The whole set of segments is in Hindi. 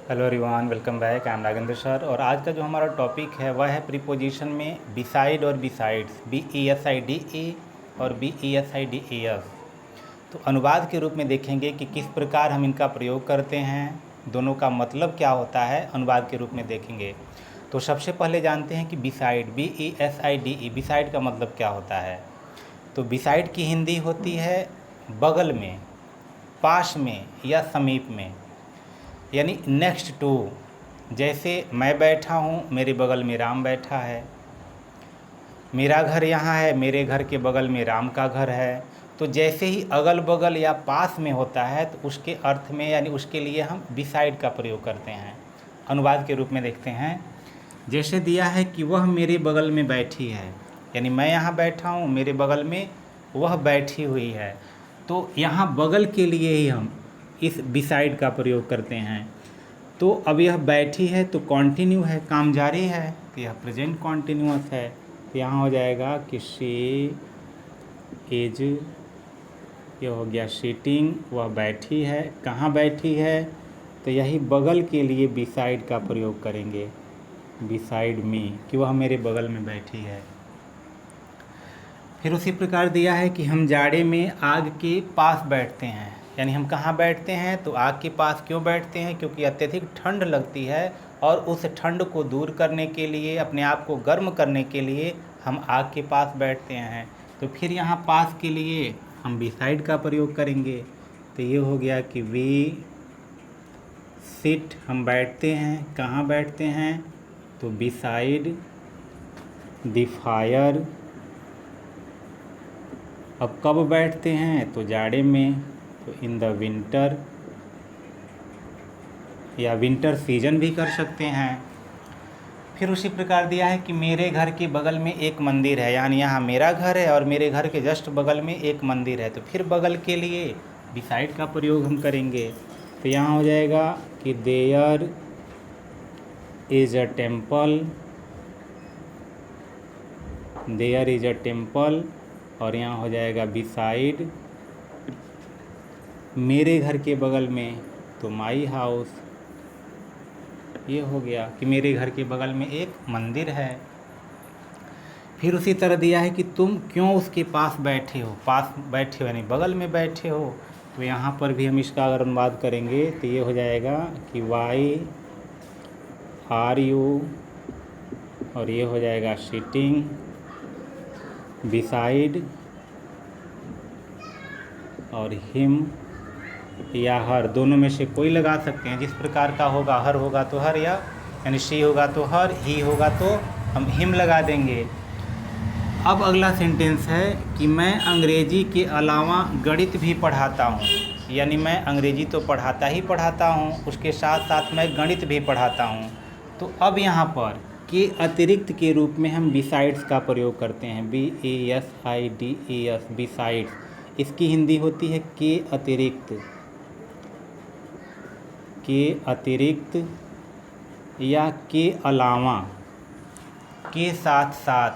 Hello everyone, welcome back. I am Nagendra sir. और आज का जो हमारा टॉपिक है वह है प्रीपोजिशन में बिसाइड और बिसाइड्स, BESIDE और BESIDES। तो अनुवाद के रूप में देखेंगे कि किस प्रकार हम इनका प्रयोग करते हैं, दोनों का मतलब क्या होता है, अनुवाद के रूप में देखेंगे। तो सबसे पहले जानते हैं कि बिसाइड, BESIDE, बिसाइड का मतलब क्या होता है। तो बिसाइड की हिंदी होती है बगल में, पास में या समीप में, यानी नेक्स्ट टू। जैसे मैं बैठा हूँ, मेरे बगल में राम बैठा है। मेरा घर यहाँ है, मेरे घर के बगल में राम का घर है। तो जैसे ही अगल बगल या पास में होता है तो उसके अर्थ में यानी उसके लिए हम बिसाइड का प्रयोग करते हैं। अनुवाद के रूप में देखते हैं। जैसे दिया है कि वह मेरे बगल में बैठी है, यानी मैं यहाँ बैठा हूँ, मेरे बगल में वह बैठी हुई है। तो यहाँ बगल के लिए ही हम इस बिसाइड का प्रयोग करते हैं। तो अब यह बैठी है तो कॉन्टिन्यू है, काम जारी है, तो यह प्रेजेंट कॉन्टिन्यूअस है। तो यहाँ हो जाएगा कि शी इज, यह हो गया सीटिंग, वह बैठी है। कहाँ बैठी है, तो यही बगल के लिए बिसाइड का प्रयोग करेंगे, बिसाइड मी, कि वह मेरे बगल में बैठी है। फिर उसी प्रकार दिया है कि हम जाड़े में आग के पास बैठते हैं, यानी हम कहाँ बैठते हैं, तो आग के पास क्यों बैठते हैं, क्योंकि अत्यधिक ठंड लगती है और उस ठंड को दूर करने के लिए, अपने आप को गर्म करने के लिए हम आग के पास बैठते हैं। तो फिर यहाँ पास के लिए हम बिसाइड का प्रयोग करेंगे। तो ये हो गया कि वी सिट, हम बैठते हैं। कहाँ बैठते हैं, तो बिसाइड द फायर। अब कब बैठते हैं, तो जाड़े में, तो इन द विंटर, या विंटर सीजन भी कर सकते हैं। फिर उसी प्रकार दिया है कि मेरे घर के बगल में एक मंदिर है, यानी यहाँ मेरा घर है और मेरे घर के जस्ट बगल में एक मंदिर है। तो फिर बगल के लिए बिसाइड का प्रयोग हम करेंगे। तो यहाँ हो जाएगा कि there is a temple, there is a temple, और यहाँ हो जाएगा बिसाइड मेरे घर के बगल में, तो माई हाउस। ये हो गया कि मेरे घर के बगल में एक मंदिर है। फिर उसी तरह दिया है कि तुम क्यों उसके पास बैठे हो, पास बैठे हो यानी बगल में बैठे हो। तो यहाँ पर भी हम इसका अगर अनुवाद करेंगे तो ये हो जाएगा कि वाई आर यू, और ये हो जाएगा सिटिंग बिसाइड, और हिम या हर, दोनों में से कोई लगा सकते हैं। जिस प्रकार का होगा, हर होगा तो हर, या यानी शी होगा तो हर, ही होगा तो हम हिम लगा देंगे। अब अगला सेंटेंस है कि मैं अंग्रेजी के अलावा गणित भी पढ़ाता हूँ, यानी मैं अंग्रेजी तो पढ़ाता ही पढ़ाता हूँ, उसके साथ साथ मैं गणित भी पढ़ाता हूँ। तो अब यहाँ पर के अतिरिक्त के रूप में हम बिसाइड्स का प्रयोग करते हैं, BESIDES, बिसाइड्स। इसकी हिंदी होती है के अतिरिक्त, के अतिरिक्त या के अलावा, के साथ साथ।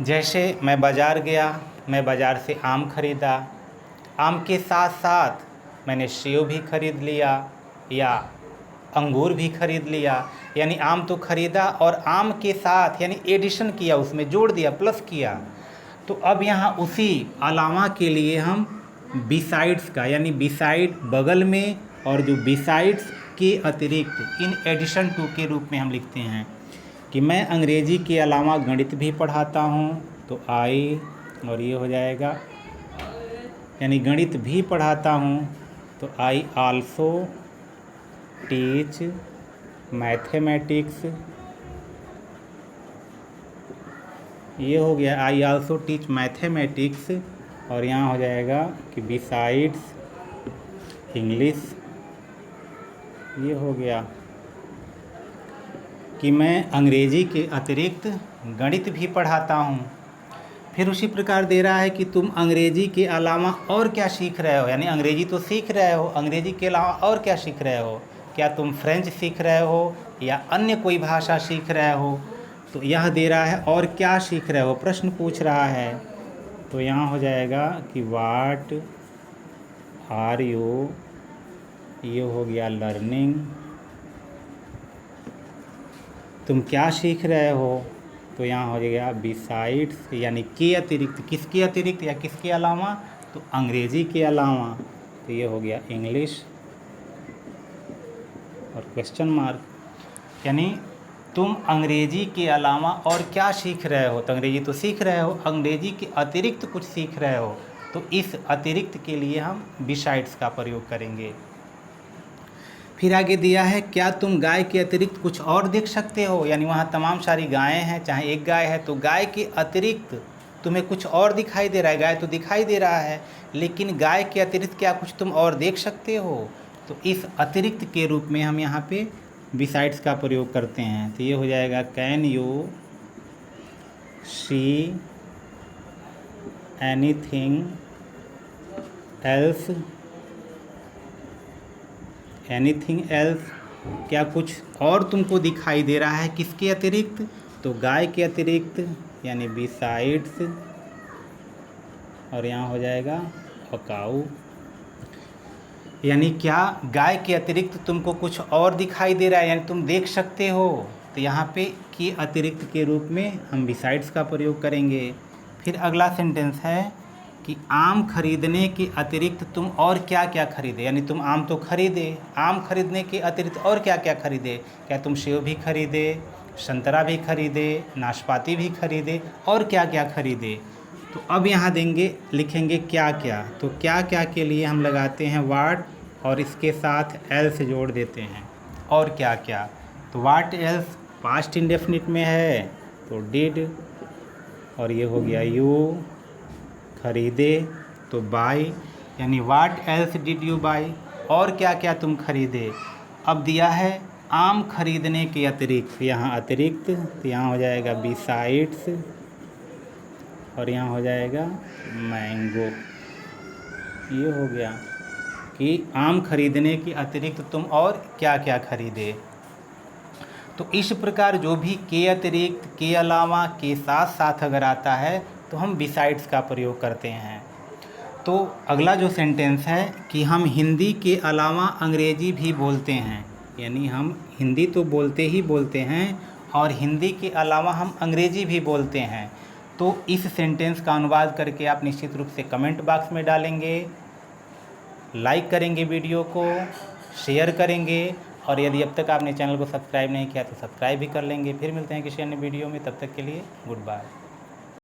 जैसे मैं बाज़ार गया, मैं बाज़ार से आम खरीदा, आम के साथ साथ मैंने सेब भी खरीद लिया या अंगूर भी खरीद लिया। यानी आम तो खरीदा और आम के साथ यानी एडिशन किया, उसमें जोड़ दिया, प्लस किया। तो अब यहाँ उसी अलावा के लिए हम बिसाइड्स का, यानी बिसाइड बगल में और जो बिसाइड्स के अतिरिक्त, इन एडिशन टू के रूप में हम लिखते हैं कि मैं अंग्रेजी के अलावा गणित भी पढ़ाता हूँ, तो आई, और ये हो जाएगा यानी गणित भी पढ़ाता हूँ, तो आई आल्सो टीच मैथमेटिक्स। ये हो गया आई आल्सो टीच मैथमेटिक्स, और यहाँ हो जाएगा कि बिसाइड्स इंग्लिश। ये हो गया कि मैं अंग्रेजी के अतिरिक्त गणित भी पढ़ाता हूँ। फिर उसी प्रकार दे रहा है कि तुम अंग्रेजी के अलावा और क्या सीख रहे हो, यानी अंग्रेजी तो सीख रहे हो, अंग्रेजी के अलावा और क्या सीख रहे हो, क्या तुम फ्रेंच सीख रहे हो या अन्य कोई भाषा सीख रहे हो। तो यह दे रहा है और क्या सीख रहे हो, प्रश्न पूछ रहा है। तो यहाँ हो जाएगा कि वाट आर यू ये हो गया लर्निंग। तुम क्या सीख रहे हो, तो यहाँ हो जाएगा बिसाइड्स, यानी के अतिरिक्त, किसके अतिरिक्त या किसके अलावा, तो अंग्रेज़ी के अलावा, तो ये हो गया इंग्लिश और क्वेश्चन मार्क। यानी तुम अंग्रेज़ी के अलावा और क्या सीख रहे हो, तो अंग्रेज़ी तो सीख रहे हो, अंग्रेज़ी के अतिरिक्त कुछ सीख रहे हो, तो इस अतिरिक्त के लिए हम बिसाइड्स का प्रयोग करेंगे। फिर आगे दिया है, क्या तुम गाय के अतिरिक्त कुछ और देख सकते हो, यानी वहाँ तमाम सारी गायें हैं, चाहे एक गाय है, तो गाय के अतिरिक्त तुम्हें कुछ और दिखाई दे रहा है। गाय तो दिखाई दे रहा है, लेकिन गाय के अतिरिक्त क्या कुछ तुम और देख सकते हो, तो इस अतिरिक्त के रूप में हम यहाँ पे बिसाइड्स का प्रयोग करते हैं। तो ये हो जाएगा can you see anything else, anything else, क्या कुछ और तुमको दिखाई दे रहा है, किसके अतिरिक्त, तो गाय के अतिरिक्त, यानी बिसाइड्स, और यहाँ हो जाएगा अ काऊ, यानी क्या गाय के अतिरिक्त तुमको कुछ और दिखाई दे रहा है, यानी तुम देख सकते हो, तो यहाँ पे के अतिरिक्त के रूप में हम बिसाइड्स का प्रयोग करेंगे। फिर अगला सेंटेंस है कि आम खरीदने के अतिरिक्त तुम और क्या क्या खरीदे, यानी तुम आम तो खरीदे, आम खरीदने के अतिरिक्त और क्या क्या खरीदे, क्या तुम सेब भी खरीदे, संतरा भी खरीदे, नाशपाती भी खरीदे, और क्या क्या खरीदे। तो अब यहाँ देंगे, लिखेंगे क्या क्या, तो क्या क्या के लिए हम लगाते हैं वाट और इसके साथ एल्स जोड़ देते हैं, और क्या क्या, तो वाट एल्स पास्ट इंडेफिनिट में है, तो डिड, और ये हो गया यू, खरीदे तो बाई, यानी वाट एल्स डिड यू बाई, और क्या क्या तुम खरीदे। अब दिया है आम खरीदने के अतिरिक्त, यहाँ अतिरिक्त, तो यहाँ हो जाएगा बिसाइड्स, और यहाँ हो जाएगा मैंगो। ये हो गया कि आम खरीदने के अतिरिक्त तुम और क्या क्या खरीदे। तो इस प्रकार जो भी के अतिरिक्त, के अलावा, के साथ साथ अगर आता है तो हम बिसाइड्स का प्रयोग करते हैं। तो अगला जो सेंटेंस है कि हम हिंदी के अलावा अंग्रेजी भी बोलते हैं, यानी हम हिंदी तो बोलते ही बोलते हैं और हिंदी के अलावा हम अंग्रेजी भी बोलते हैं। तो इस सेंटेंस का अनुवाद करके आप निश्चित रूप से कमेंट बॉक्स में डालेंगे, लाइक करेंगे, वीडियो को शेयर करेंगे, और यदि अब तक आपने चैनल को सब्सक्राइब नहीं किया तो सब्सक्राइब भी कर लेंगे। फिर मिलते हैं किसी अन्य वीडियो में, तब तक के लिए गुड बाय।